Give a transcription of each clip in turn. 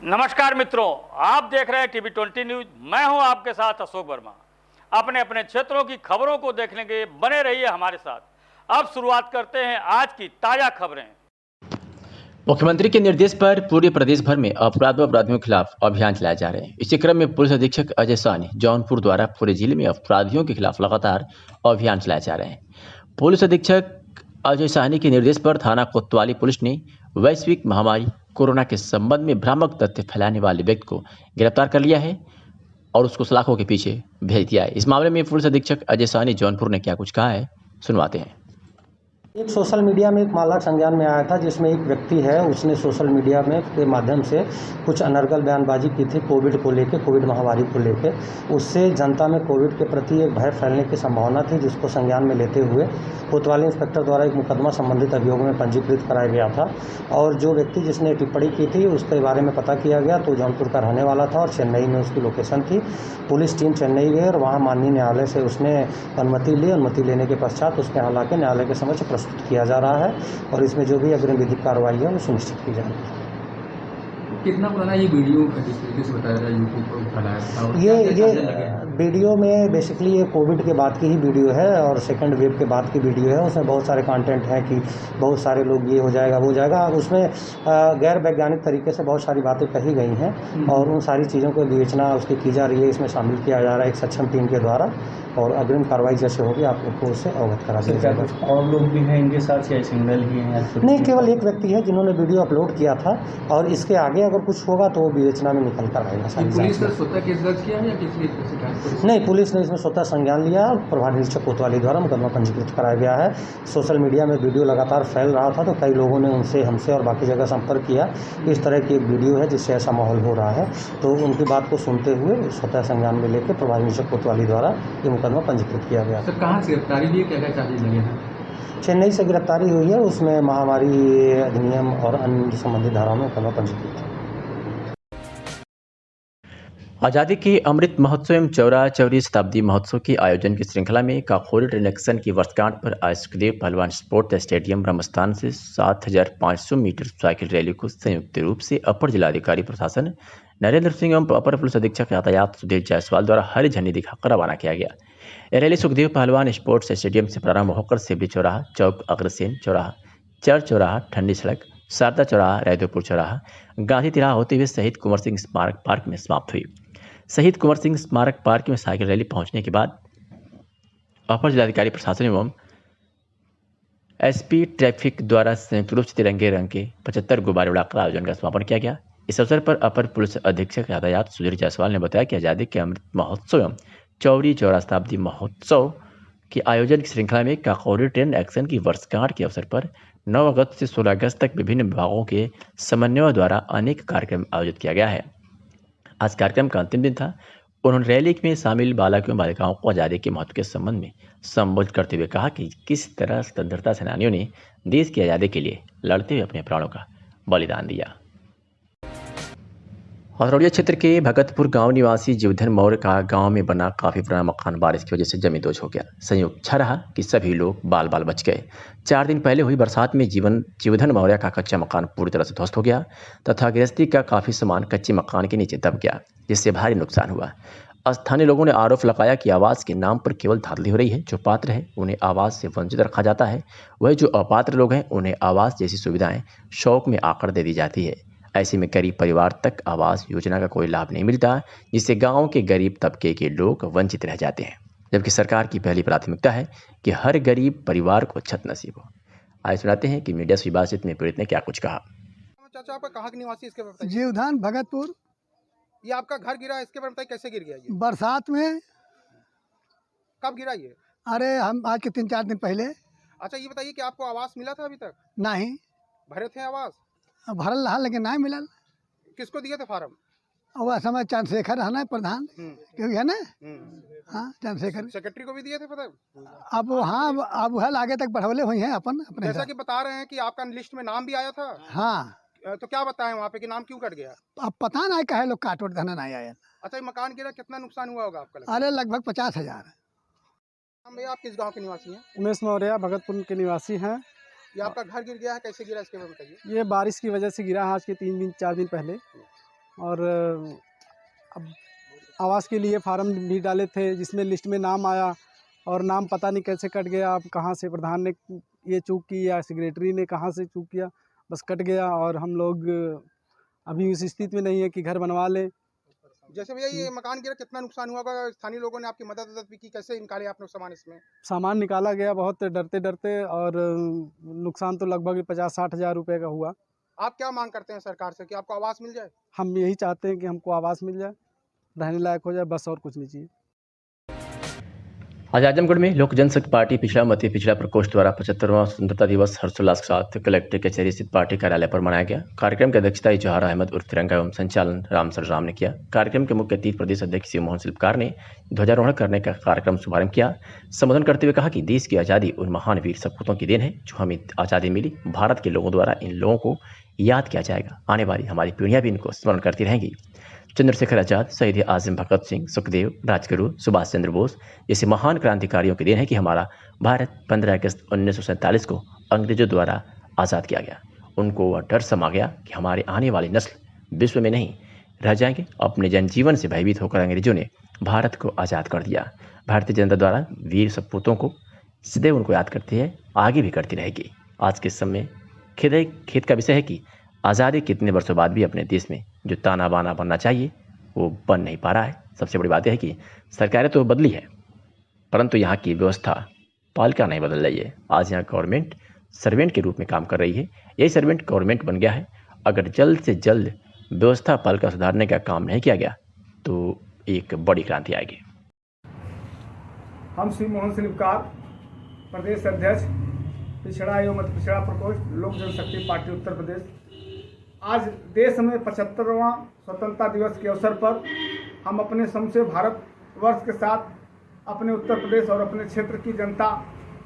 नमस्कार मित्रों, आप देख रहे हैं टीवी 20 न्यूज। मैं हूं आपके साथ अशोक वर्मा। अपने अपने क्षेत्रों की खबरों को देखने के बने रहिए हमारे साथ। अब शुरुआत करते हैं आज की ताजा खबरें। मुख्यमंत्री के निर्देश पर पूरे प्रदेश भर में अपराध व अपराधियों के खिलाफ अभियान चलाए जा रहे हैं। इसी क्रम में पुलिस अधीक्षक अजय साहनी जौनपुर द्वारा पूरे जिले में अपराधियों के खिलाफ लगातार अभियान चलाए जा रहे हैं। पुलिस अधीक्षक अजय साहनी के निर्देश पर थाना कोतवाली पुलिस ने वैश्विक महामारी कोरोना के संबंध में भ्रामक तथ्य फैलाने वाले व्यक्ति को गिरफ्तार कर लिया है और उसको सलाखों के पीछे भेज दिया है। इस मामले में पुलिस अधीक्षक अजय साहनी जौनपुर ने क्या कुछ कहा है, सुनवाते हैं। एक सोशल मीडिया में एक मामला संज्ञान में आया था जिसमें एक व्यक्ति है, उसने सोशल मीडिया में के माध्यम से कुछ अनर्गल बयानबाजी की थी कोविड को लेकर, कोविड महामारी को लेकर। उससे जनता में कोविड के प्रति एक भय फैलने की संभावना थी, जिसको संज्ञान में लेते हुए कोतवाली इंस्पेक्टर द्वारा एक मुकदमा संबंधित अभियोग में पंजीकृत कराया गया था। और जो व्यक्ति जिसने टिप्पणी की थी उसके बारे में पता किया गया तो जौनपुर का रहने वाला था और चेन्नई में उसकी लोकेशन थी। पुलिस टीम चेन्नई गई और वहाँ माननीय न्यायालय से उसने अनुमति ली। अनुमति लेने के पश्चात उसके हालांकि न्यायालय के समक्ष प्रस्तुत किया जा रहा है और इसमें जो भी अग्रिम विधिक कार्रवाई है वो सुनिश्चित की जाएगी। कितना पुराना ये वीडियो जिस तरीके से बताया था यूट्यूब पर फैलाया था? ये वीडियो में बेसिकली ये कोविड के बाद की ही वीडियो है और सेकंड वेव के बाद की वीडियो है। उसमें बहुत सारे कंटेंट हैं कि बहुत सारे लोग ये हो जाएगा वो हो जाएगा। उसमें गैर वैज्ञानिक तरीके से बहुत सारी बातें कही गई हैं और उन सारी चीज़ों को विवेचना उसकी की जा रही है। इसमें शामिल किया जा रहा है एक सक्षम टीम के द्वारा और अग्रिम कार्रवाई जैसे होगी आप लोग को उससे अवगत करा दिया जाएगा। और लोग भी हैं इनके साथ या सिंगल ही हैं? नहीं, केवल एक व्यक्ति है जिन्होंने वीडियो अपलोड किया था और इसके आगे अगर कुछ होगा तो वो विवेचना में निकल कर आएगा। पुलिस ने स्वतः केस दर्ज किया है या किसी? नहीं, पुलिस ने इसमें स्वतः संज्ञान लिया और प्रभारी निरीक्षक कोतवाली द्वारा मुकदमा पंजीकृत कराया गया है। सोशल मीडिया में वीडियो लगातार फैल रहा था तो कई लोगों ने उनसे हमसे और बाकी जगह संपर्क किया। इस तरह की एक वीडियो है जिससे ऐसा माहौल हो रहा है तो उनकी बात को सुनते हुए स्वतः संज्ञान में लेकर प्रभारी निरीक्षक कोतवाली द्वारा ये मुकदमा पंजीकृत किया गया। सर, कहाँ से गिरफ्तारी हुई, क्या चार्जेस लगे हैं? चेन्नई से गिरफ्तारी हुई है, उसमें महामारी अधिनियम और अन्य संबंधित धाराओं में मुकदमा पंजीकृत है। आज़ादी के अमृत महोत्सव एवं चौरा चौरी शताब्दी महोत्सव के आयोजन की श्रृंखला में काकोरी ट्रेन एक्शन की वर्षगांठ पर आज सुखदेव पहलवान स्पोर्ट स्टेडियम ब्रह्मस्थान से 7500 मीटर साइकिल रैली को संयुक्त रूप से अपर जिलाधिकारी प्रशासन नरेंद्र सिंह एवं अपर पुलिस अधीक्षक यातायात सुधीर जायसवाल द्वारा हरी झंडी दिखाकर रवाना किया गया। यह रैली सुखदेव पहलवान स्पोर्ट्स स्टेडियम से प्रारंभ होकर सिबली चौराहा, चौक अग्रसेन चौराहा, चर्च चौराहा, ठंडी सड़क, शारदा चौराहा, रायदोपुर चौराहा, गांधी तिराहा होते हुए शहीद कुंवर सिंह स्मारक पार्क में समाप्त हुई। शहीद कुंवर सिंह स्मारक पार्क में साइकिल रैली पहुंचने के बाद अपर जिलाधिकारी प्रशासन एवं एसपी ट्रैफिक द्वारा संयुक्त रूप से तिरंगे रंग के 75 गुब्बारे उड़ाकर आयोजन का समापन किया गया। इस अवसर पर अपर पुलिस अधीक्षक यातायात सुधीर जायसवाल ने बताया कि आज़ादी के अमृत महोत्सव एवं चौरी चौरा शताब्दी महोत्सव के आयोजन की श्रृंखला में काकोरी ट्रेन एक्शन की वर्षगांठ के अवसर पर 9 अगस्त से 16 अगस्त तक विभिन्न विभागों के समन्वय द्वारा अनेक कार्यक्रम आयोजित किया गया है। आज कार्यक्रम का अंतिम दिन था। उन्होंने रैली में शामिल बालकों एवं बालिकाओं को आज़ादी के महत्व के संबंध में संबोधित करते हुए कहा कि किस तरह स्वतंत्रता सेनानियों ने देश की आज़ादी के लिए लड़ते हुए अपने प्राणों का बलिदान दिया। हथौड़िया क्षेत्र के भगतपुर गांव निवासी जीवधन मौर्य का गांव में बना काफ़ी पुराना मकान बारिश की वजह से जमींदोज हो गया। संयोग अच्छा रहा कि सभी लोग बाल बाल बच गए। 4 दिन पहले हुई बरसात में जीवधन मौर्य का कच्चा मकान पूरी तरह से ध्वस्त हो गया तथा गृहस्थी का काफ़ी सामान कच्चे मकान के नीचे दब गया, जिससे भारी नुकसान हुआ। स्थानीय लोगों ने आरोप लगाया कि आवास के नाम पर केवल धांधली हो रही है। जो पात्र है उन्हें आवास से वंचित रखा जाता है, वही जो अपात्र लोग हैं उन्हें आवास जैसी सुविधाएं शौक में आकर दे दी जाती है। ऐसे में गरीब परिवार तक आवास योजना का कोई लाभ नहीं मिलता, जिससे गांव के गरीब तबके के लोग वंचित रह जाते हैं, जबकि सरकार की पहली प्राथमिकता है कि हर गरीब परिवार को छत नसीब हो। आइए सुनाते हैं कि मीडिया से बातचीत में पीड़ित ने क्या कुछ कहा। चाचा, आपका कहाँ के निवासी, इसके बारे में बताइए। जीवधान भगतपुर। ये आपका घर गिरा है, इसके बारे में बताइए कैसे गिर गया ये? बरसात में। कब गिरा ये? अरे हम आज के 3-4 दिन पहले। अच्छा, ये बताइए कि आपको आवास मिला था अभी तक? नहीं भरे थे आवास? भरल रहा लेकिन नहीं मिलल। किसको दिए थे फार्म? वह समय चंद्रशेखर रहना प्रधान क्योंकि है ना। हाँ, चंद्रशेखर सेक्रेटरी को भी दिए थे पता? अब हाँ, अब वह आगे तक बढ़ोले हुई हैं अपन अपने। जैसा कि बता रहे हैं कि आपका लिस्ट में नाम भी आया था। हाँ, तो क्या बताएं वहाँ पे कि नाम क्यों कट गया? अब पता नहीं कहे लोग काट वोट धना नहीं आया। अच्छा, ये मकान गिरा, कितना नुकसान हुआ होगा आपका? अरे लगभग 50,000। भैया, आप किस गाँव के निवासी हैं? उमेश मौर्य भगतपुर के निवासी हैं। ये आपका घर गिर गया है, कैसे गिरा इसके बारे में बताइए। ये बारिश की वजह से गिरा है आज के 3-4 दिन पहले। और अब आवास के लिए फार्म भी डाले थे जिसमें लिस्ट में नाम आया और नाम पता नहीं कैसे कट गया। अब कहाँ से प्रधान ने ये चूक की या सेक्रेटरी ने कहाँ से चूक किया, बस कट गया और हम लोग अभी उस स्थिति में नहीं है कि घर बनवा लें। जैसे भैया ये मकान गिरा, कितना नुकसान हुआ होगा? स्थानीय लोगों ने आपकी मदद भी की, कैसे निकाले आपने सामान इसमें? सामान निकाला गया बहुत डरते डरते और नुकसान तो लगभग 50-60 हज़ार रुपये का हुआ। आप क्या मांग करते हैं सरकार से कि आपको आवास मिल जाए? हम यही चाहते हैं कि हमको आवास मिल जाए, रहने लायक हो जाए, बस और कुछ नहीं चाहिए। आज आजमगढ़ में लोक जनशक्ति पार्टी पिछड़ा मती पिछड़ा प्रकोष्ठ द्वारा 75वां स्वतंत्रता दिवस हर्षोल्लास के साथ कलेक्टर कचहरी स्थित पार्टी कार्यालय पर मनाया गया। कार्यक्रम की अध्यक्षता इजहार अहमद उर्फ तिरंगा एवं संचालन रामसर राम ने किया। कार्यक्रम के मुख्य अतिथि प्रदेश अध्यक्ष शिव मोहन शिल्पकार ने ध्वजारोहण करने का कार्यक्रम शुभारंभ किया। संबोधन करते हुए कहा कि देश की आज़ादी उन महान वीर सपूतों की देन है जो हमें आज़ादी मिली। भारत के लोगों द्वारा इन लोगों को याद किया जाएगा। आने वाली हमारी पीढ़ियां भी इनको स्मरण करती रहेंगी। चंद्रशेखर आजाद, शहीद आजम भगत सिंह, सुखदेव, राजगुरु, सुभाष चंद्र बोस जैसे महान क्रांतिकारियों की देन है कि हमारा भारत 15 अगस्त 1947 को अंग्रेजों द्वारा आज़ाद किया गया। उनको वह डर समा गया कि हमारे आने वाली नस्ल विश्व में नहीं रह जाएंगे। अपने जनजीवन से भयभीत होकर अंग्रेजों ने भारत को आज़ाद कर दिया। भारतीय जनता द्वारा वीर सपूतों को सदैव उनको याद करती है, आगे भी करती रहेगी। आज के समय खेत का विषय है कि आज़ादी कितने वर्षों बाद भी अपने देश में जो ताना बाना बनना चाहिए वो बन नहीं पा रहा है। सबसे बड़ी बात यह है कि सरकारें तो बदली है परंतु यहाँ की व्यवस्था पालिका नहीं बदल रही है। आज यहाँ गवर्नमेंट सर्वेंट के रूप में काम कर रही है। यही सर्वेंट गवर्नमेंट बन गया है। अगर जल्द से जल्द व्यवस्था पालिका सुधारने का काम नहीं किया गया तो एक बड़ी क्रांति आएगी। हम शिव मोहन शिल्पकार, प्रदेश अध्यक्ष पिछड़ा एवं मध्य पिछड़ा प्रकोष्ठ लोक जनशक्ति पार्टी उत्तर प्रदेश। आज देश में 75वां स्वतंत्रता दिवस के अवसर पर हम अपने समूचे भारत वर्ष के साथ अपने उत्तर प्रदेश और अपने क्षेत्र की जनता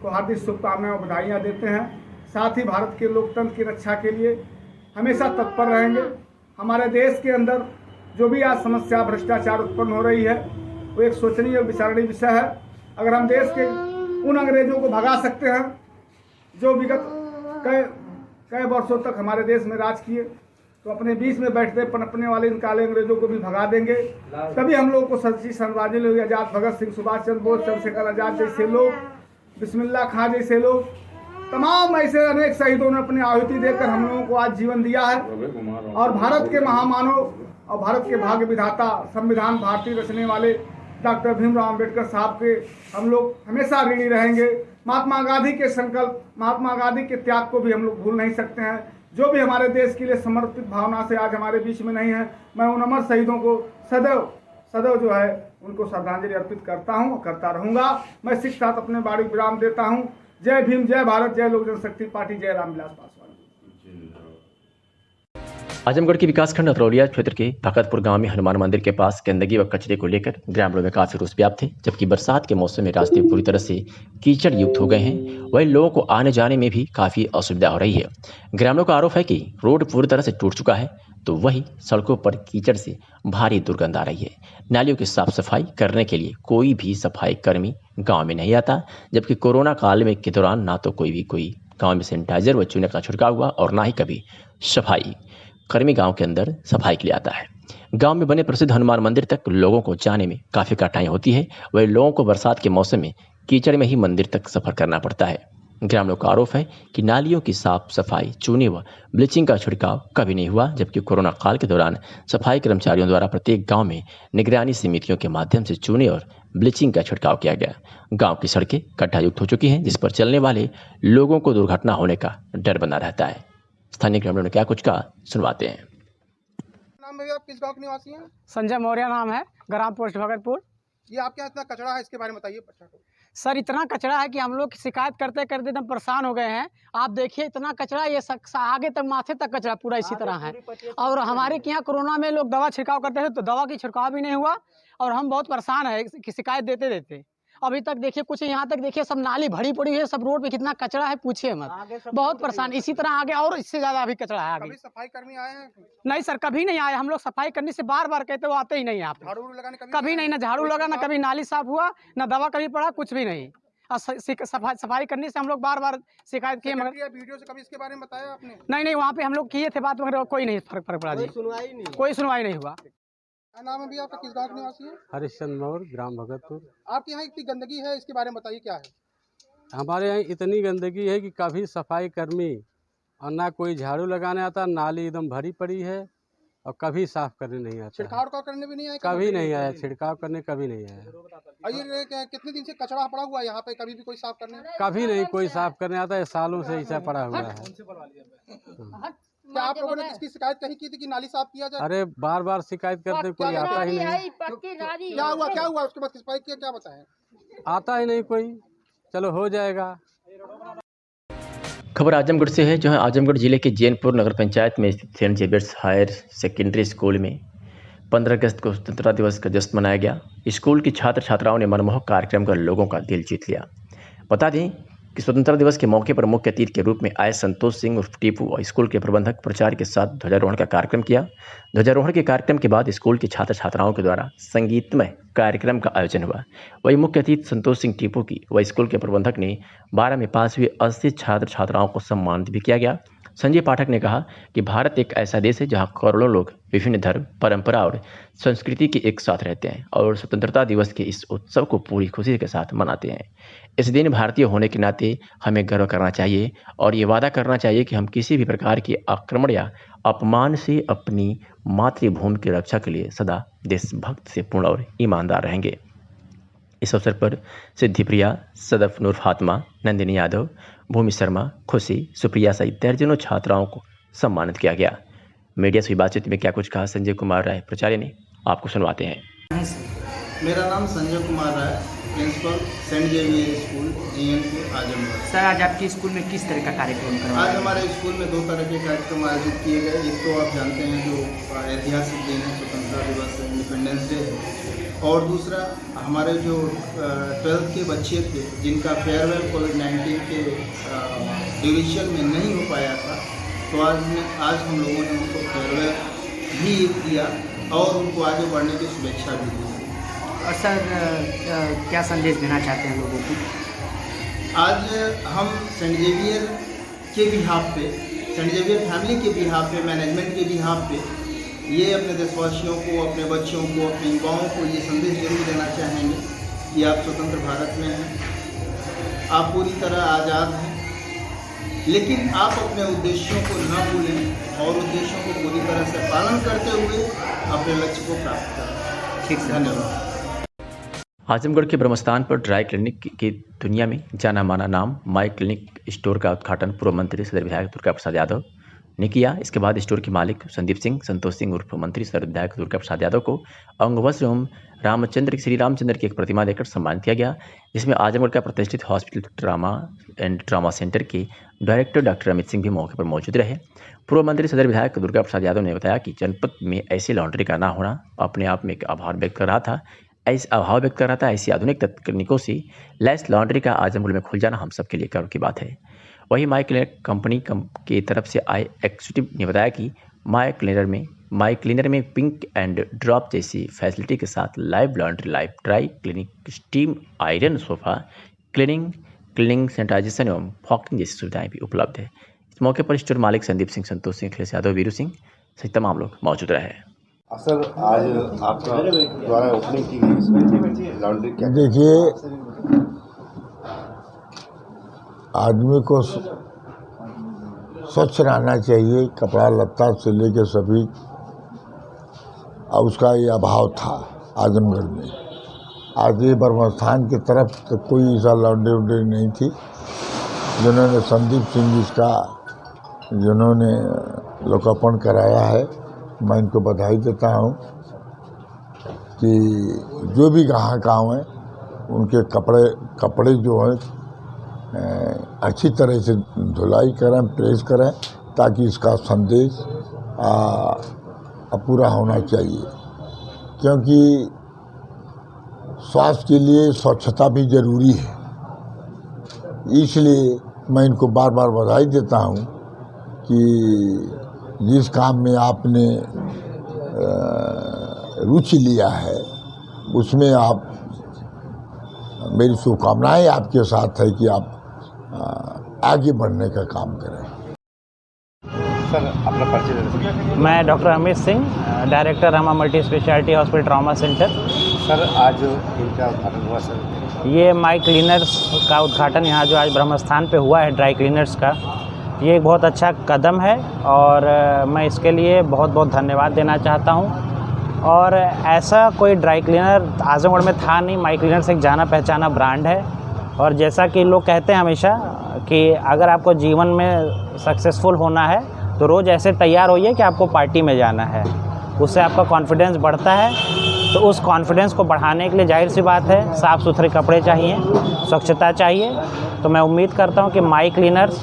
को हार्दिक शुभकामनाएं और बधाइयाँ देते हैं। साथ ही भारत के लोकतंत्र की रक्षा के लिए हमेशा तत्पर रहेंगे। हमारे देश के अंदर जो भी आज समस्या भ्रष्टाचार उत्पन्न हो रही है वो एक सोचनीय और विचारणीय विषय है। अगर हम देश के उन अंग्रेजों को भगा सकते हैं जो विगत कई वर्षों तक हमारे देश में राज किए, तो अपने बीच में बैठते पनपने वाले इन काले अंग्रेजों को भी भगा देंगे। तभी हम लोगों को सच्ची साम्राज्य लोग, आजाद भगत सिंह, सुभाष चंद्र बोस, चंद्रशेखर आजाद जैसे लोग, बिस्मिल्लाह खां जैसे लोग, तमाम ऐसे अनेक शहीदों ने अपनी आहुति देकर हम लोगों को आज जीवन दिया है। और भारत के महामानव और भारत के भाग्य विधाता संविधान भारतीय रचने वाले डॉक्टर भीमराव अम्बेडकर साहब के हम लोग हमेशा ऋणी रहेंगे। महात्मा गांधी के संकल्प, महात्मा गांधी के त्याग को भी हम लोग भूल नहीं सकते हैं। जो भी हमारे देश के लिए समर्पित भावना से आज हमारे बीच में नहीं है, मैं उन अमर शहीदों को सदैव जो है उनको श्रद्धांजलि अर्पित करता हूँ, करता रहूँगा। मैं इसी के साथ अपने बाड़ी विराम देता हूँ। जय भीम, जय भारत, जय लोक जनशक्ति पार्टी, जय रामविलास पासवान। आजमगढ़ के विकासखंड अतरौलिया क्षेत्र के भगतपुर गांव में हनुमान मंदिर के पास गंदगी व कचरे को लेकर ग्रामीणों में काफी रोष व्याप्त है। जबकि बरसात के मौसम में रास्ते पूरी तरह से कीचड़ युक्त हो गए हैं, वहीं लोगों को आने जाने में भी काफी असुविधा हो रही है। ग्रामीणों का आरोप है कि रोड पूरी तरह से टूट चुका है, तो वहीं सड़कों पर कीचड़ से भारी दुर्गंध आ रही है। नालियों की साफ सफाई करने के लिए कोई भी सफाई कर्मी गाँव में नहीं आता, जबकि कोरोना काल में के दौरान ना तो कोई गाँव में सैनिटाइजर व चूने का छिड़काव हुआ और ना ही कभी सफाई कर्मी गांव के अंदर सफाई के लिए आता है। गांव में बने प्रसिद्ध हनुमान मंदिर तक लोगों को जाने में काफी कठिनाई होती है। वही लोगों को बरसात के मौसम में कीचड़ में ही मंदिर तक सफर करना पड़ता है। ग्रामीणों का आरोप है कि नालियों की साफ सफाई, चूने व ब्लीचिंग का छिड़काव कभी नहीं हुआ, जबकि कोरोना काल के दौरान सफाई कर्मचारियों द्वारा प्रत्येक गाँव में निगरानी समितियों के माध्यम से चूने और ब्लीचिंग का छिड़काव किया गया। गाँव की सड़कें गड्ढा युक्त हो चुकी हैं, जिस पर चलने वाले लोगों को दुर्घटना होने का डर बना रहता है। स्थानीय ग्रामीणों ने क्या कुछ कहा, सुनवाते हैं। नाम भैया, आप किस गांव के निवासी हैं? संजय मौर्य नाम है, ग्राम पोस्ट भगतपुर। ये आपके यहाँ इतना कचरा है, इसके बारे में बताइए। सर, इतना कचरा है कि हम लोग शिकायत करते करते एकदम परेशान हो गए हैं। आप देखिए इतना कचरा, ये आगे तक माथे तक कचरा पूरा इसी तरह है। और हमारे यहाँ कोरोना में लोग दवा छिड़काव करते थे तो दवा की छिड़काव भी नहीं हुआ और हम बहुत परेशान है कि शिकायत देते देते अभी तक। देखिए कुछ यहाँ तक देखिए सब नाली भरी पड़ी है, सब रोड पे कितना कचरा है पूछिए मत। बहुत परेशान, इसी तरह आगे और इससे ज्यादा अभी कचरा है आगे। कभी सफाई कर्मी आए हैं? नहीं सर, कभी नहीं आए। हम लोग सफाई करने से बार बार कहते, वो आते ही नहीं यहाँ पे। झाड़ू लगाने कभी नहीं, ना झाड़ू लगा, ना कभी नाली साफ हुआ, ना दवा कभी पड़ा, कुछ भी नहीं। और सफाई करने से हम लोग बार बार शिकायत किए, मगर वीडियो से कभी इसके बारे में बताया आपने? नहीं, वहाँ पे हम लोग किए थे बात, मगर कोई नहीं फर्क पड़ा जी, कोई सुनवाई नहीं हुआ। क्या नाम है भैया आपका, किस गाँव के निवासी है? हरिश्चंद्र मौर्य, ग्राम भगतपुर। आपके यहाँ इतनी गंदगी है, इसके बारे में बताइए क्या है? हमारे यहाँ इतनी गंदगी है कि कभी सफाई कर्मी और ना कोई झाड़ू लगाने आता, नाली एकदम भरी पड़ी है और कभी साफ करने नहीं आता। छिड़काव करने भी नहीं आया? कभी नहीं आया, छिड़काव करने कभी नहीं आया। ये कितने दिन से कचरा पड़ा हुआ है यहाँ पे, कभी भी कोई साफ करने? कभी नहीं कोई साफ करने आता है, सालों से ऐसा पड़ा हुआ है। क्या आप लोगों ने किसकी शिकायत कहीं की थी कि नाली साफ किया जाए? अरे बार बार शिकायत करते, कोई आता ही नहीं। क्या हुआ उसके बाद सफाई किया, क्या बताएं? आता ही नहीं कोई, चलो हो जाएगा। खबर आजमगढ़ से है, जहां आजमगढ़ जिले के जैनपुर नगर पंचायत में स्थित Saint Xavier's higher secondary school में 15 अगस्त को स्वतंत्रता दिवस का जश्न मनाया गया। स्कूल की छात्र छात्राओं ने मनमोहक कार्यक्रम कर लोगों का दिल जीत लिया। बता दें कि स्वतंत्रता दिवस के मौके पर मुख्य अतिथि के रूप में आए संतोष सिंह उर्फ टीपू और स्कूल के प्रबंधक प्राचार्य के साथ ध्वजारोहण का कार्यक्रम किया। ध्वजारोहण के कार्यक्रम के बाद स्कूल के छात्र छात्राओं के द्वारा संगीतमय कार्यक्रम का आयोजन हुआ। वही मुख्य अतिथि संतोष सिंह टीपू की व स्कूल के प्रबंधक ने 12 में पास हुए 80 छात्र छात्राओं को सम्मानित भी किया गया। संजय पाठक ने कहा कि भारत एक ऐसा देश है जहां करोड़ों लोग विभिन्न धर्म, परंपरा और संस्कृति के एक साथ रहते हैं और स्वतंत्रता दिवस के इस उत्सव को पूरी खुशी के साथ मनाते हैं। इस दिन भारतीय होने के नाते हमें गर्व करना चाहिए और ये वादा करना चाहिए कि हम किसी भी प्रकार के आक्रमण या अपमान से अपनी मातृभूमि की रक्षा के लिए सदा देशभक्त से पूर्ण और ईमानदार रहेंगे। इस अवसर पर सिद्धिप्रिया, सदफ नूर फातिमा, नंदिनी यादव, भूमि शर्मा, खुशी, सुप्रिया सहित दर्जनों छात्राओं को सम्मानित किया गया। मीडिया से बातचीत में क्या कुछ कहा संजय कुमार राय प्राचार्य ने, आपको सुनवाते हैं। मेरा नाम Sanjay Kumar Rai, principal Saint Xavier school Jainpur Azamgarh. Sir, आज आपके स्कूल में किस तरह का कार्यक्रम करवाया? आज हमारे स्कूल में 2 तरह के कार्यक्रम आयोजित किए गए। एक तो आप जानते हैं जो ऐतिहासिक दिन है, स्वतंत्रता दिवस, इंडिपेंडेंस डे है, और दूसरा हमारे जो 12th के बच्चे थे जिनका फेयरवेल कोविड-19 के ड्यूरेशन में नहीं हो पाया था, तो आज हम लोगों ने उनको फेयरवेल भी दिया और उनको आगे बढ़ने की शुभेच्छा भी दी। और सर, क्या संदेश देना चाहते हैं लोगों को? आज हम सेंट जेवियर के बिहाफ पे, सेंट जेवियर फैमिली के बिहाफ पे, मैनेजमेंट के बिहाफ पे ये अपने देशवासियों को, अपने बच्चों को, अपने युवाओं को ये संदेश जरूर देना चाहेंगे कि आप स्वतंत्र भारत में हैं, आप पूरी तरह आज़ाद हैं, लेकिन आप अपने उद्देश्यों को न भूलें और उद्देश्यों को पूरी तरह से पालन करते हुए अपने लक्ष्य को प्राप्त करें। ठीक, धन्यवाद। आजमगढ़ के ब्रह्मस्थान पर ड्राई क्लिनिक की दुनिया में जाना माना नाम माई क्लिनिक स्टोर का उद्घाटन पूर्व मंत्री सदर विधायक दुर्गा प्रसाद यादव ने किया। इसके बाद स्टोर के मालिक संदीप सिंह, संतोष सिंह उर्फ मंत्री सदर विधायक दुर्गा प्रसाद यादव को अंगवस्त्र एवं श्री रामचंद्र की एक प्रतिमा देकर सम्मानित किया गया, जिसमें आजमगढ़ का प्रतिष्ठित हॉस्पिटल ट्रामा सेंटर के डायरेक्टर डॉक्टर अमित सिंह भी मौके पर मौजूद रहे। पूर्व मंत्री सदर विधायक दुर्गा प्रसाद यादव ने बताया कि जनपद में ऐसी लॉन्ड्री का ना होना अपने आप में एक आभार व्यक्त कर रहा था। ऐसी आधुनिक तकनीकों से लैस लॉन्ड्री का आजमगढ़ में खुल जाना हम सबके लिए गर्व की बात है। वहीं माई क्लीनर कंपनी की तरफ से आए एग्जीक्यूटिव ने बताया कि माई क्लीनर में पिंक एंड ड्रॉप जैसी फैसिलिटी के साथ live laundry, live dry cleaning, steam iron, sofa cleaning, sanitization एवं फॉगिंग जैसी सुविधाएं भी उपलब्ध है। इस मौके पर स्टोर मालिक संदीप सिंह, संतोष सिंह, अखिलेश यादव, वीरू सिंह सहित तमाम लोग मौजूद रहे। सर, आज आपका द्वारा ओपनिंग की गई लॉन्ड्री क्या? देखिए, आदमी को स्वच्छ रहना चाहिए, कपड़ा लत्ता से लेकर सभी, और उसका ये अभाव था आजमगढ़ में। आज ये ब्रह्मस्थान की तरफ तो कोई ऐसा लॉन्ड्री वॉन्ड्री नहीं थी, जिन्होंने संदीप सिंह इसका जिन्होंने लोकार्पण कराया है। मैं इनको बधाई देता हूँ कि जो भी ग्राहक आए उनके कपड़े जो हैं अच्छी तरह से धुलाई करें, प्रेस करें, ताकि इसका संदेश पूरा होना चाहिए, क्योंकि स्वास्थ्य के लिए स्वच्छता भी ज़रूरी है। इसलिए मैं इनको बार बार बधाई देता हूँ कि जिस काम में आपने रुचि लिया है उसमें आप मेरी शुभकामनाएं आपके साथ है कि आप आगे बढ़ने का काम करें। सर अपना परिचय दे दीजिए। मैं doctor Amit Singh, director Rama multi speciality hospital trauma centre. Sir आज इनका उद्घाटन हुआ सर। ये माई क्लीनर्स का उद्घाटन यहाँ जो आज ब्रह्मस्थान पे हुआ है, ड्राई क्लीनर्स का, ये एक बहुत अच्छा कदम है और मैं इसके लिए बहुत बहुत धन्यवाद देना चाहता हूँ। और ऐसा कोई ड्राई क्लीनर आजमगढ़ में था नहीं। माई क्लीनर्स एक जाना पहचाना ब्रांड है और जैसा कि लोग कहते हैं हमेशा कि अगर आपको जीवन में सक्सेसफुल होना है तो रोज़ ऐसे तैयार होइए कि आपको पार्टी में जाना है, उससे आपका कॉन्फिडेंस बढ़ता है। तो उस कॉन्फिडेंस को बढ़ाने के लिए जाहिर सी बात है साफ़ सुथरे कपड़े चाहिए, स्वच्छता चाहिए। तो मैं उम्मीद करता हूँ कि माई क्लीनर्स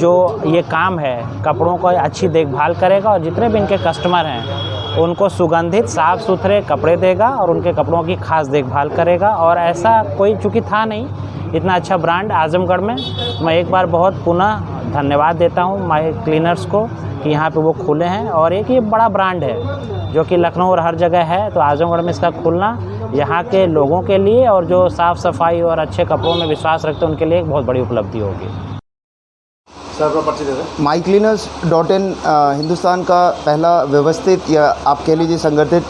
जो ये काम है कपड़ों को अच्छी देखभाल करेगा और जितने भी इनके कस्टमर हैं उनको सुगंधित साफ़ सुथरे कपड़े देगा और उनके कपड़ों की खास देखभाल करेगा। और ऐसा कोई चूँकि था नहीं इतना अच्छा ब्रांड आजमगढ़ में, मैं एक बार बहुत पुनः धन्यवाद देता हूँ माई क्लीनर्स को कि यहाँ पे वो खुले हैं। और एक ये बड़ा ब्रांड है जो कि लखनऊ और हर जगह है, तो आजमगढ़ में इसका खुलना यहाँ के लोगों के लिए और जो साफ़ सफाई और अच्छे कपड़ों में विश्वास रखते हैं उनके लिए एक बहुत बड़ी उपलब्धि होगी। माई क्लीनर्स .in हिंदुस्तान का पहला व्यवस्थित या आप कह लीजिए संगठित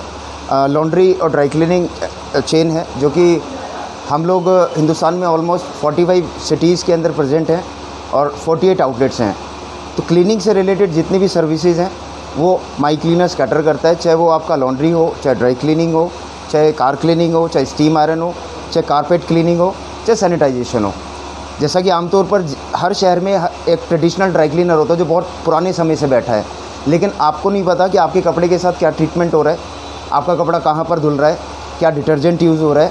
लॉन्ड्री और ड्राई क्लीनिंग चेन है, जो कि हम लोग हिंदुस्तान में ऑलमोस्ट 45 सिटीज़ के अंदर प्रेजेंट हैं और 48 आउटलेट्स हैं। तो क्लीनिंग से रिलेटेड जितनी भी सर्विसेज हैं वो माई क्लीनर्स कैटर करता है, चाहे वो आपका लॉन्ड्री हो, चाहे ड्राई क्लीनिंग हो, चाहे कार क्लीनिंग हो, चाहे स्टीम आयरन हो, चाहे कारपेट क्लीनिंग हो, चाहे सैनिटाइजेशन हो। जैसा कि आमतौर पर हर शहर में एक ट्रेडिशनल ड्राई क्लीनर होता है जो बहुत पुराने समय से बैठा है, लेकिन आपको नहीं पता कि आपके कपड़े के साथ क्या ट्रीटमेंट हो रहा है, आपका कपड़ा कहाँ पर धुल रहा है, क्या डिटर्जेंट यूज़ हो रहा है।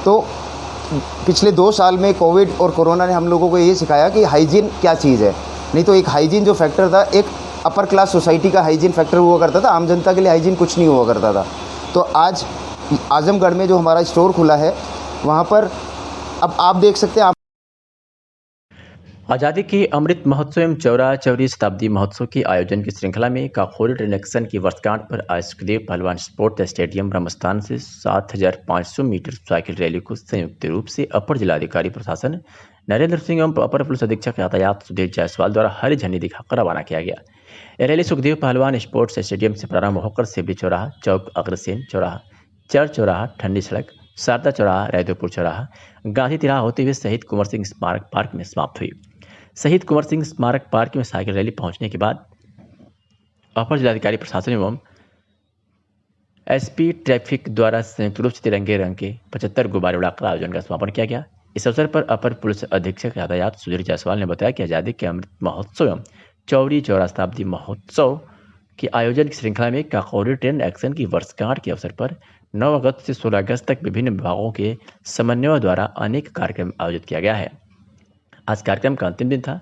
तो पिछले 2 साल में कोविड और कोरोना ने हम लोगों को ये सिखाया कि हाइजीन क्या चीज़ है। नहीं तो एक हाइजीन जो फैक्टर था एक अपर क्लास सोसाइटी का हाइजीन फैक्टर हुआ करता था, आम जनता के लिए हाइजीन कुछ नहीं हुआ करता था। तो आज आजमगढ़ में जो हमारा स्टोर खुला है वहाँ पर अब आप देख सकते हैं। आज़ादी के अमृत महोत्सव एवं चौरा चौरी शताब्दी महोत्सव के आयोजन की श्रृंखला में काकोरी ट्रेन एक्शन की वर्षगांठ पर आज सुखदेव पहलवान स्पोर्ट स्टेडियम ब्रह्मस्थान से 7500 मीटर साइकिल रैली को संयुक्त रूप से अपर जिलाधिकारी प्रशासन नरेंद्र सिंह एवं अपर पुलिस अधीक्षक यातायात सुधीर जायसवाल द्वारा हरी झंडी दिखाकर रवाना किया गया। यह रैली सुखदेव पहलवान स्पोर्ट्स स्टेडियम से प्रारंभ होकर सिवली चौराहा, चौक अग्रसेन चौराहा, चर्च चौराहा, ठंडी सड़क, शारदा चौराहा, रैदोपुर चौराहा, गांधी तिराहा होते हुए शहीद कुंवर सिंह स्मारक पार्क में समाप्त हुई। शहीद कुंवर सिंह स्मारक पार्क में साइकिल रैली पहुंचने के बाद अपर जिलाधिकारी प्रशासन एवं एसपी ट्रैफिक द्वारा संयुक्त रूप से तिरंगे रंग के 75 गुब्बारे उड़ाकर आयोजन का समापन किया गया। इस अवसर पर अपर पुलिस अधीक्षक यातायात सुधीर जायसवाल ने बताया कि आज़ादी के अमृत महोत्सव एवं चौरी चौरा शताब्दी महोत्सव के आयोजन की श्रृंखला में काकोरी ट्रेन एक्शन की वर्षगांठ के अवसर पर 9 अगस्त से 16 अगस्त तक विभिन्न विभागों के समन्वय द्वारा अनेक कार्यक्रम आयोजित किया गया है। आज कार्यक्रम का अंतिम दिन था।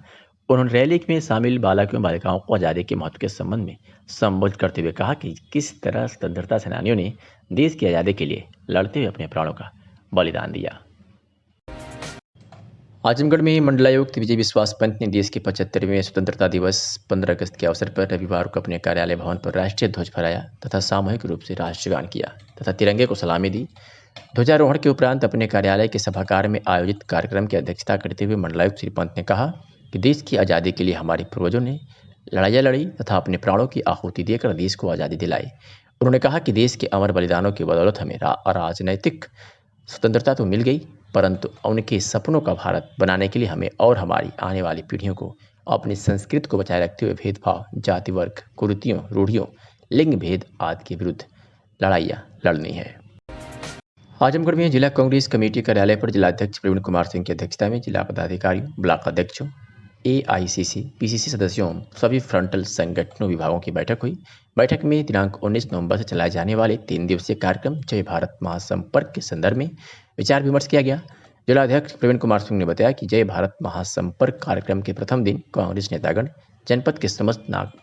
उन्होंने रैली में शामिल बालक एवं बालिकाओं को आज़ादी के महत्व के संबंध में संबोधित करते हुए कहा कि किस तरह स्वतंत्रता सेनानियों ने देश की आज़ादी के लिए लड़ते हुए अपने प्राणों का बलिदान दिया। आजमगढ़ में मंडलायुक्त विजय विश्वास पंत ने देश के 75वें स्वतंत्रता दिवस 15 अगस्त के अवसर पर रविवार को अपने कार्यालय भवन पर राष्ट्रीय ध्वज फहराया तथा सामूहिक रूप से राष्ट्रगान किया तथा तिरंगे को सलामी दी। ध्वजारोहण के उपरांत अपने कार्यालय के सभागार में आयोजित कार्यक्रम की अध्यक्षता करते हुए मंडलायुक्त श्री पंत ने कहा कि देश की आज़ादी के लिए हमारे पूर्वजों ने लड़ाइयाँ लड़ी तथा अपने प्राणों की आहुति देकर देश को आज़ादी दिलाई। उन्होंने कहा कि देश के अमर बलिदानों की बदौलत हमें राजनैतिक स्वतंत्रता तो मिल गई, परंतु उनके सपनों का भारत बनाने के लिए हमें और हमारी आने वाली पीढ़ियों को अपनी संस्कृति को बचाए रखते हुए भेदभाव, जाति वर्ग, कुरीतियों, रूढ़ियों, लिंग भेद आदि के विरुद्ध लड़ाइयाँ लड़नी है। आजमगढ़ में जिला कांग्रेस कमेटी कार्यालय पर जिलाध्यक्ष प्रवीण कुमार सिंह की अध्यक्षता में जिला पदाधिकारियों, ब्लॉक अध्यक्षों, AICC, PCC सदस्यों, सभी फ्रंटल संगठनों विभागों की बैठक हुई। बैठक में दिनांक 19 नवंबर से चलाए जाने वाले 3 दिवसीय कार्यक्रम जय भारत महासंपर्क के संदर्भ में विचार विमर्श किया गया। जिलाध्यक्ष प्रवीण कुमार सिंह ने बताया कि जय भारत महासंपर्क कार्यक्रम के प्रथम दिन कांग्रेस नेतागण जनपद के समस्त नगर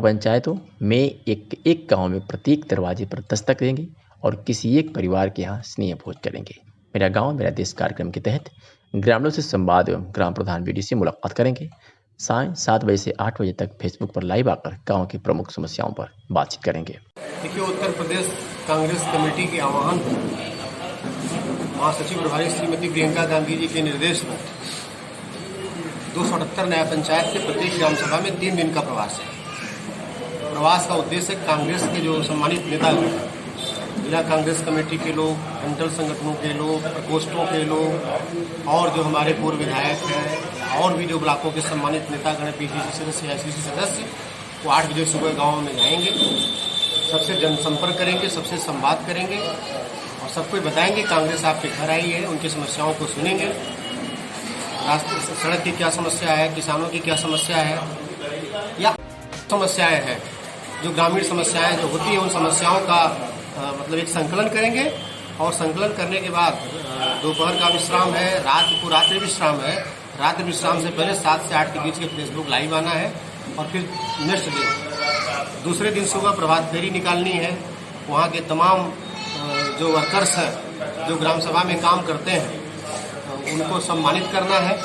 पंचायतों में एक गाँव में प्रत्येक दरवाजे पर दस्तक देंगे और किसी एक परिवार के यहाँ स्नेह भोज करेंगे। मेरा गाँव मेरा देश कार्यक्रम के तहत ग्रामीणों से संवाद एवं ग्राम प्रधान BD से मुलाकात करेंगे। साय 7 बजे से 8 बजे तक फेसबुक पर लाइव आकर गांव की प्रमुख समस्याओं पर बातचीत करेंगे। देखिए, उत्तर प्रदेश कांग्रेस कमेटी के आह्वान पर महासचिव प्रभारी श्रीमती प्रियंका गांधी जी के निर्देश पर 278 न्याय पंचायत के प्रत्येक ग्राम सभा में 3 दिन का प्रवास है। प्रवास का उद्देश्य कांग्रेस के जो सम्मानित नेता हैं, जिला कांग्रेस कमेटी के लोग, मंडल संगठनों के लोग, प्रकोष्ठों के लोग और जो हमारे पूर्व विधायक हैं और भी जो ब्लॉकों के सम्मानित नेतागण, पीसीसी सदस्य, आईसीसी सदस्य, वो 8 बजे सुबह गाँव में जाएंगे, सबसे जनसंपर्क करेंगे, सबसे संवाद करेंगे और सबको बताएंगे कांग्रेस आपके घर आई है, उनकी समस्याओं को सुनेंगे। रास्ते सड़क की क्या समस्या है, किसानों की क्या समस्या है या समस्याएं हैं, जो ग्रामीण समस्याएं जो होती हैं, उन समस्याओं का मतलब एक संकलन करेंगे और संकलन करने के बाद दोपहर का विश्राम है, रात्रि विश्राम है। रात्रि विश्राम से पहले 7 से 8 के बीच के फेसबुक लाइव आना है और फिर नेक्स्ट दिन दूसरे दिन सुबह प्रभात फेरी निकालनी है। वहाँ के तमाम जो वर्कर्स हैं, जो ग्राम सभा में काम करते हैं, उनको सम्मानित करना है।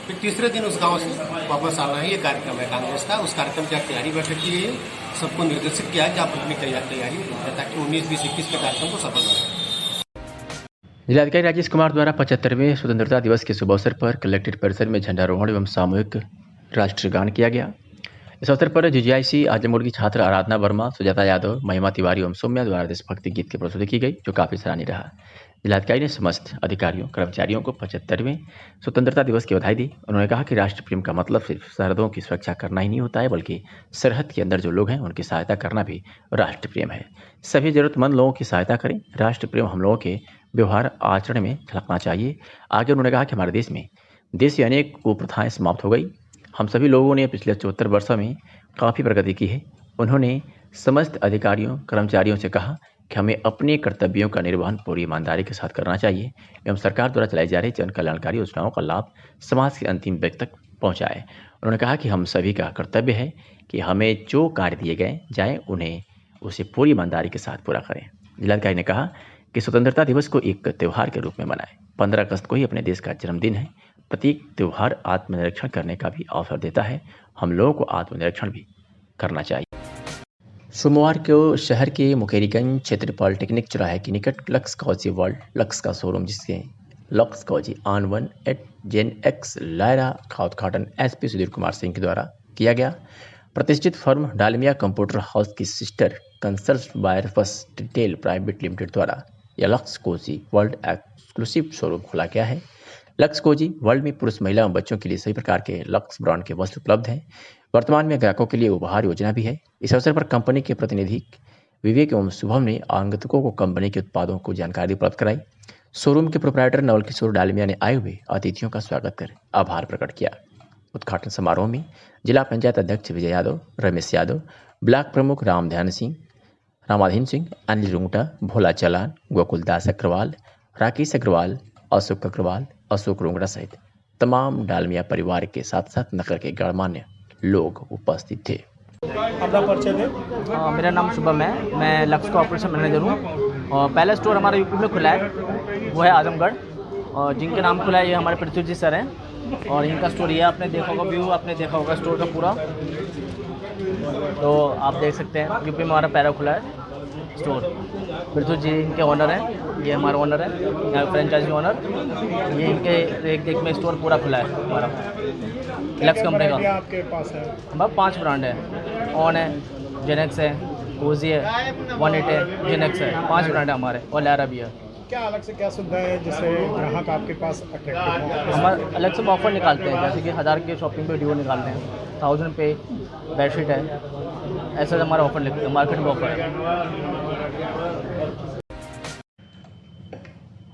फिर तीसरे दिन उस गांव से वापस आना है। ये कार्यक्रम है कांग्रेस का। उस कार्यक्रम की तैयारी बैठक की गई है, सबको निर्देशित किया है कि आप अपनी तैयारी ताकि 19, 20, 21 के कार्यक्रम को सफल बनाएं। जिलाधिकारी राजेश कुमार द्वारा 75वें स्वतंत्रता दिवस के शुभ अवसर पर कलेक्ट्रेट परिसर में झंडारोहण एवं सामूहिक राष्ट्रगान किया गया। इस अवसर पर जीजीआईसी आजमगढ़ की छात्र आराधना वर्मा, सुजाता यादव, महिमा तिवारी एवं सौम्या द्वारा देशभक्ति गीत की प्रस्तुति की गई, जो काफ़ी सराहनीय रहा। जिलाधिकारी ने समस्त अधिकारियों, कर्मचारियों को 75वें स्वतंत्रता दिवस की बधाई दी। उन्होंने कहा कि राष्ट्र प्रेम का मतलब सिर्फ सरहदों की सुरक्षा करना ही नहीं होता है, बल्कि सरहद के अंदर जो लोग हैं उनकी सहायता करना भी राष्ट्र प्रेम है। सभी जरूरतमंद लोगों की सहायता करें। राष्ट्र प्रेम हम लोगों के व्यवहार आचरण में झलकना चाहिए। आगे उन्होंने कहा कि हमारे देश में देशी अनेक कुप्रथाएं समाप्त हो गई। हम सभी लोगों ने पिछले 74 वर्षों में काफ़ी प्रगति की है। उन्होंने समस्त अधिकारियों, कर्मचारियों से कहा कि हमें अपने कर्तव्यों का निर्वहन पूरी ईमानदारी के साथ करना चाहिए एवं सरकार द्वारा चलाई जा रही जन कल्याणकारी योजनाओं का लाभ समाज के अंतिम व्यक्ति तक पहुँचाएं। उन्होंने कहा कि हम सभी का कर्तव्य है कि हमें जो कार्य दिए गए जाएँ उन्हें उसे पूरी ईमानदारी के साथ पूरा करें। जिलाधिकारी ने कहा कि स्वतंत्रता दिवस को एक त्यौहार के रूप में मनाएं। 15 अगस्त को ही अपने देश का जन्मदिन है। प्रत्येक त्यौहार आत्मनिरीक्षण करने का भी अवसर देता है। हम लोगों को आत्मनिरीक्षण भी करना चाहिए। सोमवार को शहर के मुकेरीगंज क्षेत्र पॉलिटेक्निक चौराहे के निकट लक्स कॉजी वर्ल्ड लक्स का शोरूम, जिसके Lux Cozi on 1 eight gen X Lyra का उद्घाटन एसपी सुधीर कुमार सिंह के द्वारा किया गया। प्रतिष्ठित फर्म डालमिया कंप्यूटर हाउस की sister consult buyer first retail private limited द्वारा यह Lux Cozi world exclusive showroom खोला गया है। लक्स कोजी वर्ल्ड में पुरुष, महिला एवं बच्चों के लिए सभी प्रकार के लक्स ब्रांड के वस्त्र उपलब्ध हैं। वर्तमान में ग्राहकों के लिए उपहार योजना भी है। इस अवसर पर कंपनी के प्रतिनिधि विवेक एवं शुभम ने आगंतुकों को कंपनी के उत्पादों को जानकारी उपलब्ध कराई। शोरूम के प्रोप्राइटर नवल किशोर डालमिया ने आए हुए अतिथियों का स्वागत कर आभार प्रकट किया। उद्घाटन समारोह में जिला पंचायत अध्यक्ष विजय यादव, रमेश यादव, ब्लॉक प्रमुख रामध्यान सिंह, रामाधीन सिंह, अनिल रुंगटा, भोला चलान, गोकुल दास अग्रवाल, राकेश अग्रवाल, अशोक अग्रवाल, अशोक रोंगड़ा सहित तमाम डालमिया परिवार के साथ साथ नगर के गणमान्य लोग उपस्थित थे। अपना परिचय दें। मेरा नाम शुभम है, मैं लक्स का ऑपरेशन मैनेजर हूँ और पहला स्टोर हमारा यूपी में खुला है, वो है आजमगढ़, और जिनके नाम खुला है ये हमारे पृथ्वी जी सर हैं और इनका स्टोर ये आपने देखा होगा, व्यू आपने देखा होगा स्टोर का पूरा, तो आप देख सकते हैं यूपी में हमारा पहला खुला है स्टोर। पृथ्वी जी इनके ऑनर हैं, ये हमारा ऑनर है, फ्रेंचाइजी ऑनर। ये इनके देख में स्टोर पूरा खुला है हमारा लक्स कंपनी का। आपके पास है हमारे 5 ब्रांड है, ऑन है, जेनेक्स है, कोजी है, 180 है, जेनेक्स है, 5 ब्रांड है हमारे, और लैरा भी है। क्या अलग से क्या सुविधा है जिससे ग्राहक आपके पास अट्रैक्टिव हो? हमारे अलग से ऑफर निकालते हैं, जैसे कि 1000 के शॉपिंग पे ड्यू निकालते हैं, 1000 पे बेडशीट है, ऐसा हमारा ऑफर लिखते हैं, मार्केट में ऑफर है।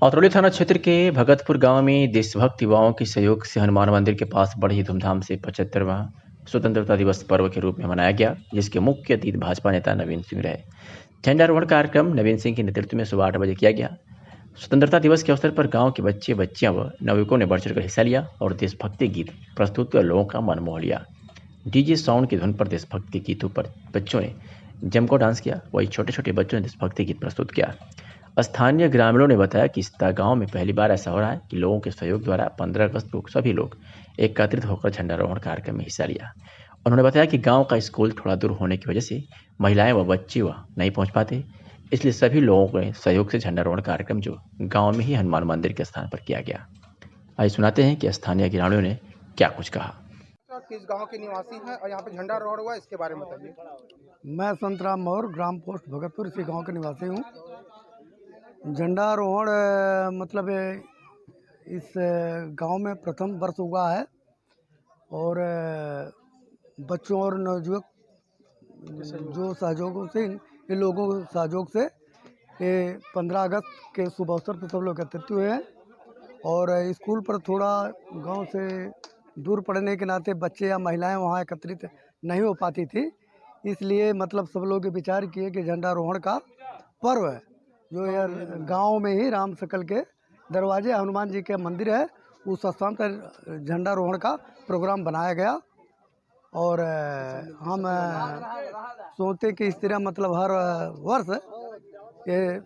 औतरौली थाना क्षेत्र के भगतपुर गांव में देशभक्त युवाओं के सहयोग से हनुमान मंदिर के पास बड़ी ही धूमधाम से 75वां स्वतंत्रता दिवस पर्व के रूप में मनाया गया, जिसके मुख्य अतिथि भाजपा नेता नवीन सिंह रहे। झंडारोहण कार्यक्रम नवीन सिंह के नेतृत्व में सुबह 8 बजे किया गया। स्वतंत्रता दिवस के अवसर पर गांव के बच्चे, बच्चियां व नवयुवकों ने बढ़ चढ़कर हिस्सा लिया और देशभक्ति गीत प्रस्तुत कर लोगों का मन मोह लिया। डीजे साउंड की धुन पर देशभक्ति के गीतों पर बच्चों ने जमकर डांस किया, वही छोटे छोटे बच्चों ने देशभक्ति गीत प्रस्तुत किया। स्थानीय ग्रामीणों ने बताया कि इस गांव में पहली बार ऐसा हो रहा है कि लोगों के सहयोग द्वारा 15 अगस्त को सभी लोग एकत्रित होकर झंडारोहण कार्यक्रम में हिस्सा लिया। उन्होंने बताया कि गांव का स्कूल थोड़ा दूर होने की वजह से महिलाएं व बच्चे वह नहीं पहुंच पाते, इसलिए सभी लोगों के सहयोग से झंडारोहण कार्यक्रम जो गांव में ही हनुमान मंदिर के स्थान पर किया गया। आइए सुनाते हैं कि स्थानीय ग्रामीणों ने क्या कुछ कहा। किस गांव के निवासी हैं और यहाँ पे झंडारोहण हुआ इसके बारे में बताइए। मैं संतराम मौर्य, ग्राम पोस्ट भगतपुर, इसी गांव के निवासी हूँ। झंडारोहण मतलब इस गांव में प्रथम वर्ष हुआ है और बच्चों और नवयुवक जो सहयोगों से इन लोगों के सहयोग से ये 15 अगस्त के शुभ अवसर पर सब लोग एकत्रित हुए हैं और स्कूल पर थोड़ा गांव से दूर पड़ने के नाते बच्चे या महिलाएं वहां एकत्रित नहीं हो पाती थी, इसलिए मतलब सब लोग विचार किए कि झंडारोहण का पर्व है जो यार गांव में ही राम सकल के दरवाजे हनुमान जी के मंदिर है, उस स्थान पर झंडारोहण का प्रोग्राम बनाया गया और हम सोचते कि इस तरह मतलब हर वर्ष ये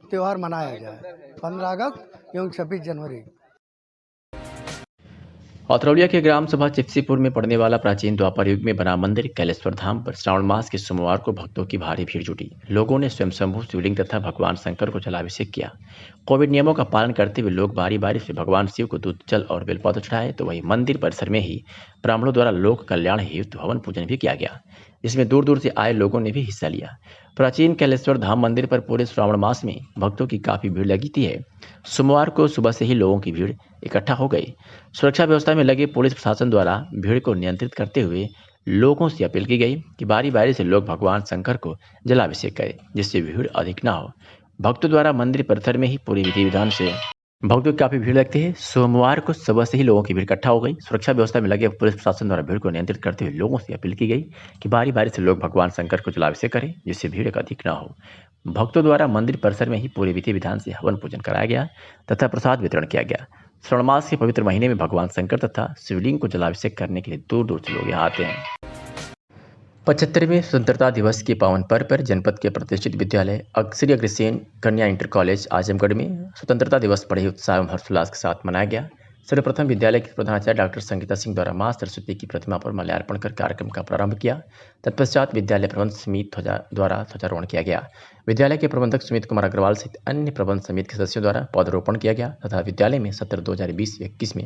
त्यौहार मनाया जाए 15 अगस्त एवं 26 जनवरी। औतरौलिया के ग्राम सभा चिप्सीपुर में पड़ने वाला प्राचीन द्वापर युग में बना मंदिर कैलेश्वर धाम पर श्रावण मास के सोमवार को भक्तों की भारी भीड़ जुटी। लोगों ने स्वयंभू शिवलिंग तथा भगवान शंकर को जलाभिषेक किया। कोविड नियमों का पालन करते हुए लोग बारी बारी से भगवान शिव को दूध जल और बेलपत्र चढ़ाए, तो वहीं मंदिर परिसर में ही ब्राह्मणों द्वारा लोक कल्याण हेतु हवन पूजन भी किया गया, जिसमें दूर दूर से आए लोगों ने भी हिस्सा लिया। प्राचीन कैलेश्वर धाम मंदिर पर पूरे श्रावण मास में भक्तों की काफी भीड़ लगी थी। सोमवार को सुबह से ही लोगों की भीड़ इकट्ठा हो गई। सुरक्षा व्यवस्था में लगे पुलिस प्रशासन द्वारा भीड़ को नियंत्रित करते हुए लोगों से अपील की गई कि बारी बारी से लोग भगवान शंकर को जलाभिषेक करें, जिससे भीड़ अधिक न हो। भक्तों द्वारा मंदिर परिसर में ही पूरी विधि विधान से भक्तों की काफी भीड़ लगती है। सोमवार को सुबह से ही लोगों की भीड़ इकट्ठा हो गई। सुरक्षा व्यवस्था में लगे पुलिस प्रशासन द्वारा भीड़ को नियंत्रित करते हुए लोगों से अपील की गई कि बारी बारी से लोग भगवान शंकर को जलाभिषेक करें, जिससे भीड़ अधिक न हो। भक्तों द्वारा मंदिर परिसर में ही पूरे विधि विधान से हवन पूजन कराया गया तथा प्रसाद वितरण किया गया। श्रावण मास के पवित्र महीने में भगवान शंकर तथा शिवलिंग को जलाभिषेक करने के लिए दूर दूर से लोग यहाँ आते हैं। 75वें स्वतंत्रता दिवस के पावन पर्व पर जनपद के प्रतिष्ठित विद्यालय श्री अग्रसेन कन्या इंटर कॉलेज आजमगढ़ में स्वतंत्रता दिवस बड़े उत्साह एवं हर्षोल्लास के साथ मनाया गया। सर्वप्रथम विद्यालय के प्रधानाचार्य डॉक्टर संगीता सिंह द्वारा मां सरस्वती की प्रतिमा पर माल्यार्पण कर कार्यक्रम का प्रारंभ किया। तत्पश्चात विद्यालय प्रबंध समिति द्वारा ध्वजारोहण किया गया। विद्यालय के प्रबंधक सुमित कुमार अग्रवाल सहित अन्य प्रबंध समिति के सदस्यों द्वारा पौधरोपण किया गया तथा विद्यालय में सत्र 2020-21 में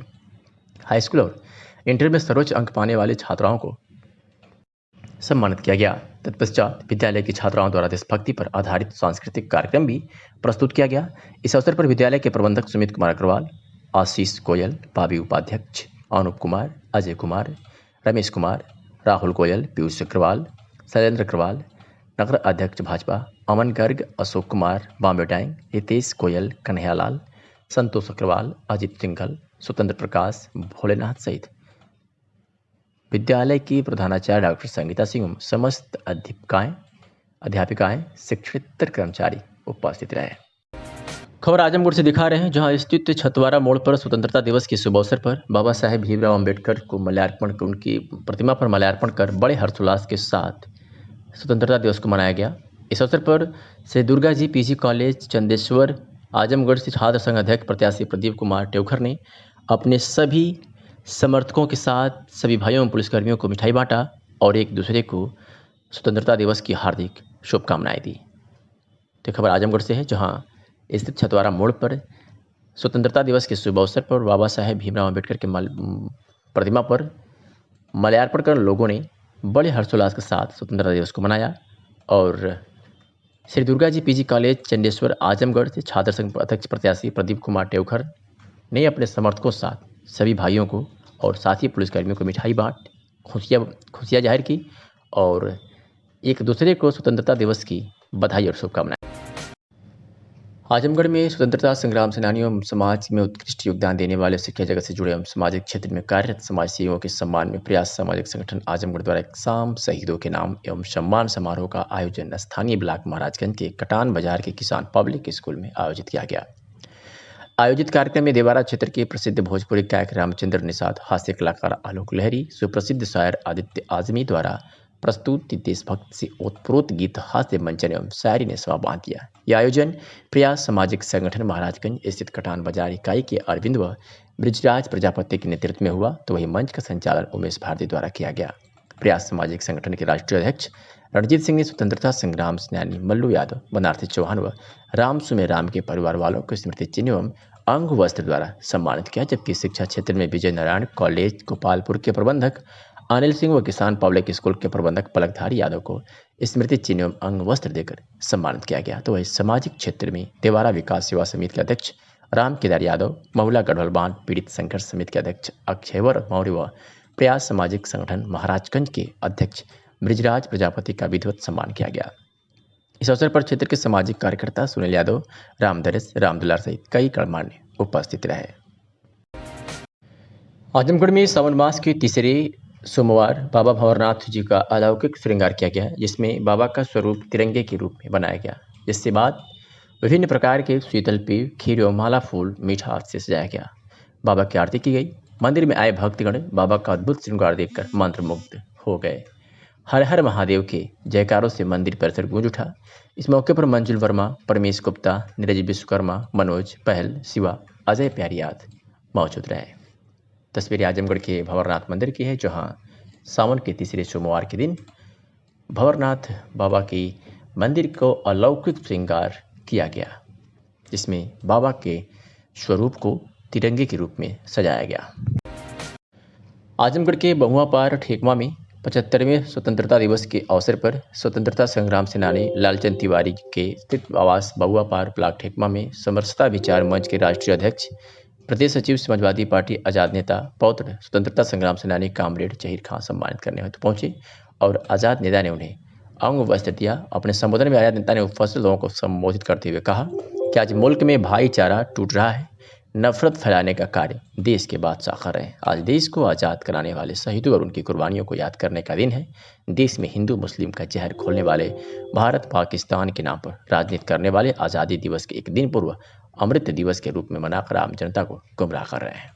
हाईस्कूल और इंटर में सर्वोच्च अंक पाने वाले छात्राओं को सम्मानित किया गया। तत्पश्चात विद्यालय की छात्राओं द्वारा देशभक्ति पर आधारित सांस्कृतिक कार्यक्रम भी प्रस्तुत किया गया। इस अवसर पर विद्यालय के प्रबंधक सुमित कुमार अग्रवाल, आशीष गोयल, पाबी उपाध्यक्ष अनुप कुमार, अजय कुमार, रमेश कुमार, राहुल गोयल, पीयूष अग्रवाल, शैलेंद्र अग्रवाल, नगर अध्यक्ष भाजपा अमन गर्ग, अशोक कुमार, बॉम्बे डाइंग, रितेश गोयल, कन्हैयालाल, संतोष अग्रवाल, अजित सिंघल, स्वतंत्र प्रकाश, भोलेनाथ सहित विद्यालय की प्रधानाचार्य डॉक्टर संगीता सिंह समस्त अध्यापिकाएं, शिक्षकेतर कर्मचारी उपस्थित रहे। खबर आजमगढ़ से दिखा रहे हैं, जहां स्थित छतवारा मोड़ पर स्वतंत्रता दिवस के शुभ अवसर पर बाबा साहेब भीमराव अम्बेडकर को उनकी प्रतिमा पर माल्यार्पण कर बड़े हर्षोल्लास के साथ स्वतंत्रता दिवस को मनाया गया। इस अवसर पर श्री दुर्गा जी पीजी कॉलेज चंदेश्वर आजमगढ़ से छात्र संघ अध्यक्ष प्रत्याशी प्रदीप कुमार टेवखर ने अपने सभी समर्थकों के साथ सभी भाइयों एवं पुलिसकर्मियों को मिठाई बांटा और एक दूसरे को स्वतंत्रता दिवस की हार्दिक शुभकामनाएं दी। तो खबर आजमगढ़ से है, जहां स्थित छतवारा मोड़ पर स्वतंत्रता दिवस के शुभ अवसर पर बाबा साहेब भीमराव अम्बेडकर के प्रतिमा पर माल्यार्पण कर लोगों ने बड़े हर्षोल्लास के साथ स्वतंत्रता दिवस को मनाया। और श्री दुर्गा जी पीजी कॉलेज चंदेश्वर आजमगढ़ से छात्र संघ अध्यक्ष प्रत्याशी प्रदीप कुमार टेवखर ने अपने समर्थकों के साथ सभी भाइयों को और साथ ही पुलिसकर्मियों को मिठाई बांट खुशियाँ जाहिर की और एक दूसरे को स्वतंत्रता दिवस की बधाई और शुभकामनाएं। आजमगढ़ में स्वतंत्रता संग्राम सेनानियों एवं समाज में उत्कृष्ट योगदान देने वाले शिक्षा जगत से जुड़े एवं सामाजिक क्षेत्र में कार्यरत समाज सेवियों के सम्मान में प्रयास सामाजिक संगठन आजमगढ़ द्वारा एक शाम शहीदों के नाम एवं सम्मान समारोह का आयोजन स्थानीय ब्लॉक महाराजगंज के कटान बाजार के किसान पब्लिक स्कूल में आयोजित किया गया। आयोजित कार्यक्रम में देवारा क्षेत्र के प्रसिद्ध भोजपुरी गायक रामचंद्र निषाद, हास्य कलाकार आलोक लहरी, सुप्रसिद्ध शायर आदित्य आजमी द्वारा प्रस्तुत देशभक्त से ओतप्रोत गीत, हास्य मंचन एवं शायरी ने सभा बांध दिया। यह आयोजन प्रयास सामाजिक संगठन महाराजगंज स्थित कटान बाजार इकाई के अरविंद व ब्रिजराज प्रजापति के नेतृत्व में हुआ, तो वही मंच का संचालन उमेश भारती द्वारा किया गया। प्रयास सामाजिक संगठन के राष्ट्रीय अध्यक्ष रणजीत सिंह ने स्वतंत्रता संग्राम सेनानी मल्लू यादव, बनारसी चौहान व राम सुमेराम के परिवार वालों को स्मृति चिन्ह एवं अंग वस्त्र द्वारा सम्मानित किया। जबकि शिक्षा क्षेत्र में विजय नारायण कॉलेज गोपालपुर के प्रबंधक अनिल सिंह व किसान पब्लिक स्कूल के प्रबंधक पलकधारी यादव को स्मृति चिन्ह एवं अंग वस्त्र देकर सम्मानित किया गया। तो वही सामाजिक क्षेत्र में देवारा विकास सेवा समिति के अध्यक्ष राम केदार यादव, महुला गढ़वाल बांध पीड़ित संघर्ष समिति के अध्यक्ष अक्षयवर मौर्य व प्रयास सामाजिक संगठन महाराजगंज के अध्यक्ष ब्रिजराज प्रजापति का विधिवत सम्मान किया गया। इस अवसर पर क्षेत्र के सामाजिक कार्यकर्ता सुनील यादव, राम दरेश, राम दुलार सहित कई गणमान्य उपस्थित रहे। आजमगढ़ में सावन मास के तीसरे सोमवार बाबा भंवरनाथ जी का अलौकिक श्रृंगार किया गया, जिसमें बाबा का स्वरूप तिरंगे के रूप में बनाया गया। जिसके बाद विभिन्न प्रकार के शीतल पेय, खीर एवं माला फूल मीठा से सजाया गया। बाबा की आरती की गई। मंदिर में आए भक्तगण बाबा का अद्भुत श्रृंगार देखकर मंत्रमुग्ध हो गए। हर हर महादेव के जयकारों से मंदिर परिसर गूंज उठा। इस मौके पर मंजुल वर्मा, परमेश गुप्ता, नीरज विश्वकर्मा, मनोज पहल, शिवा, अजय प्यारियाद मौजूद रहे। तस्वीरें आजमगढ़ के भंवरनाथ मंदिर की है, जहां सावन के तीसरे सोमवार के दिन भंवरनाथ बाबा की मंदिर को अलौकिक श्रृंगार किया गया, जिसमें बाबा के स्वरूप को तिरंगे के रूप में सजाया गया। आजमगढ़ के बहुआपार ठेकवा में 75वें स्वतंत्रता दिवस के अवसर पर स्वतंत्रता संग्राम सेनानी लालचंद तिवारी के स्थित आवास बहुआपार ब्लॉक ठेकवा में समरसता विचार मंच के राष्ट्रीय अध्यक्ष, प्रदेश सचिव समाजवादी पार्टी आज़ाद नेता पौत्र स्वतंत्रता संग्राम सेनानी कामरेड जहीर खां सम्मानित करने हेतु पहुंचे और आज़ाद नेता ने उन्हें अंग वस्त्र दिया। अपने संबोधन में आज़ाद नेता ने उपस्थित लोगों को संबोधित करते हुए कहा कि आज मुल्क में भाईचारा टूट रहा है, नफरत फैलाने का कार्य देश के बादशाह कर रहे हैं। आज देश को आज़ाद कराने वाले शहीदों और उनकी कुर्बानियों को याद करने का दिन है। देश में हिंदू मुस्लिम का जहर खोलने वाले, भारत पाकिस्तान के नाम पर राजनीति करने वाले आज़ादी दिवस के एक दिन पूर्व अमृत दिवस के रूप में मनाकर आम जनता को गुमराह कर रहे हैं।